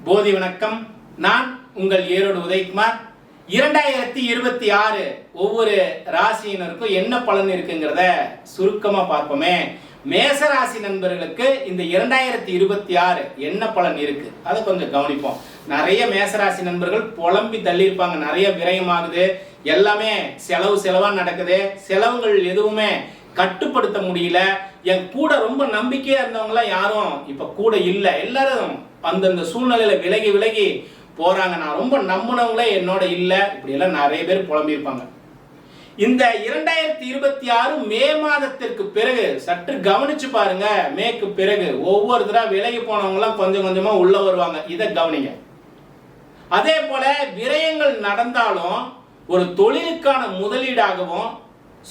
போதி வணக்கம். நான் உங்கள் ஈரோடு உதயகுமார். 2026 ஒவ்வொரு ராசியினருக்கும் என்ன பலன் இருக்குங்கிறத சுருக்கமா பார்ப்போமே. மேச ராசி நண்பர்களுக்கு இந்த 2026 என்ன பலன் இருக்கு அதை கொஞ்சம் கவனிப்போம். நிறைய மேசராசி நண்பர்கள் புலம்பி தள்ளியிருப்பாங்க. நிறைய விரயமாகுது, எல்லாமே செலவா நடக்குது, செலவுகள் எதுவுமே கட்டுப்படுத்த முடியல. என் கூட ரொம்ப நம்பிக்கையா இருந்தவங்களாம் யாரும் இப்ப கூட இல்லை. எல்லாரும் அந்தந்த சூழ்நிலையில விலகி போறாங்க. நான் ரொம்ப நம்பினவங்களே என்னோட இல்லை. இப்படி எல்லாம் நிறைய பேர் புலம்பியிருப்பாங்க. இந்த 2026 மே மாதத்திற்கு பிறகு சற்று கவனிச்சு பாருங்க. மேக்கு பிறகு ஒவ்வொருத்தரா விலகி போனவங்க எல்லாம் கொஞ்சம் கொஞ்சமா உள்ள வருவாங்க. இதை கவனிங்க. அதே போல விரயங்கள் நடந்தாலும் ஒரு தொழிலுக்கான முதலீடாகவும்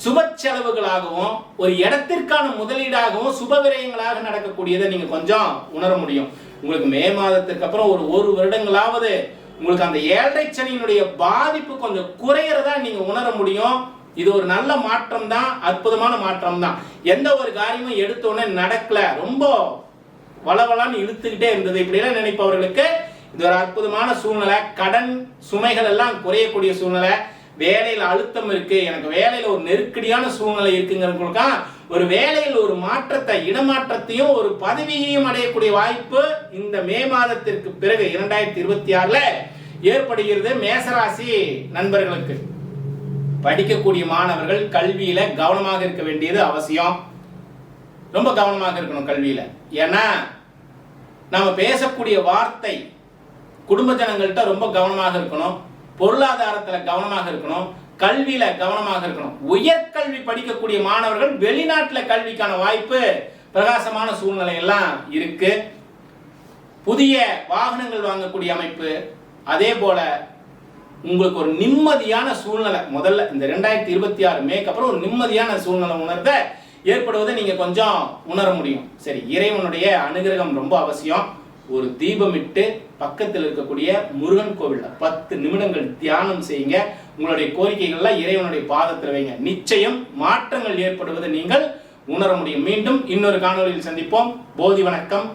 சுப செலவுகளாகவும் ஒரு இடத்திற்கான முதலீடாகவும் சுப விரயங்களாக நடக்கக்கூடியதை நீங்க கொஞ்சம் உணர முடியும். உங்களுக்கு மே மாதத்திற்கு அப்புறம் ஒரு வருடங்களாவது உங்களுக்கு அந்த 7.5 சனியினுடைய பாதிப்பு கொஞ்சம் குறையறதா நீங்க உணர முடியும். இது ஒரு நல்ல மாற்றம் தான், அற்புதமான மாற்றம் தான். எந்த ஒரு காரியமும் எடுத்த உடனே நடக்கல, ரொம்ப வளவளான்னு இழுத்துக்கிட்டே இருந்தது, இப்படி எல்லாம் நினைப்பவர்களுக்கு இது ஒரு அற்புதமான சூழ்நிலை. கடன் சுமைகள் எல்லாம் குறையக்கூடிய சூழ்நிலை. வேலையில் அழுத்தம் இருக்கு, எனக்கு வேலையில ஒரு நெருக்கடியான சூழ்நிலை இருக்குங்கிறவங்களுக்கா ஒரு வேலையில் ஒரு மாற்றத்தை, இடமாற்றத்தையும் ஒரு பதவியையும் அடையக்கூடிய வாய்ப்பு இந்த மே மாதத்திற்கு பிறகு 2026 ஏற்படுகிறது. மேசராசி நண்பர்களுக்கு படிக்கக்கூடிய மாணவர்கள் கல்வியில கவனமாக இருக்க வேண்டியது அவசியம். ரொம்ப கவனமாக இருக்கணும் கல்வியில. ஏன்னா நாம பேசக்கூடிய வார்த்தை குடும்ப ஜனங்கள்கிட்ட ரொம்ப கவனமாக இருக்கணும். பொருளாதாரத்துல கவனமாக இருக்கணும். கல்வியில கவனமாக இருக்கணும். உயர்கல்வி படிக்கக்கூடிய மாணவர்கள் வெளிநாட்டுல கல்விக்கான வாய்ப்பு, பிரகாசமான சூழ்நிலை எல்லாம் இருக்கு. புதிய வாகனங்கள் வாங்கக்கூடிய அமைப்பு, அதே போல உங்களுக்கு ஒரு நிம்மதியான சூழ்நிலை முதல்ல இந்த 2026 மேக்கு அப்புறம் ஒரு நிம்மதியான சூழ்நிலை உணர்ந்த ஏற்படுவதை நீங்க கொஞ்சம் உணர முடியும். சரி, இறைவனுடைய அனுகிரகம் ரொம்ப அவசியம். ஒரு தீபமிட்டு பக்கத்தில் இருக்கக்கூடிய முருகன் கோவில்ல 10 நிமிடங்கள் தியானம் செய்யுங்க. உங்களுடைய கோரிக்கைகள்லாம் இறைவனுடைய பாதத்தில் வைங்க. நிச்சயம் மாற்றங்கள் ஏற்படுவதை நீங்கள் உணர முடியும். மீண்டும் இன்னொரு காணொலியில் சந்திப்போம். போதி வணக்கம்.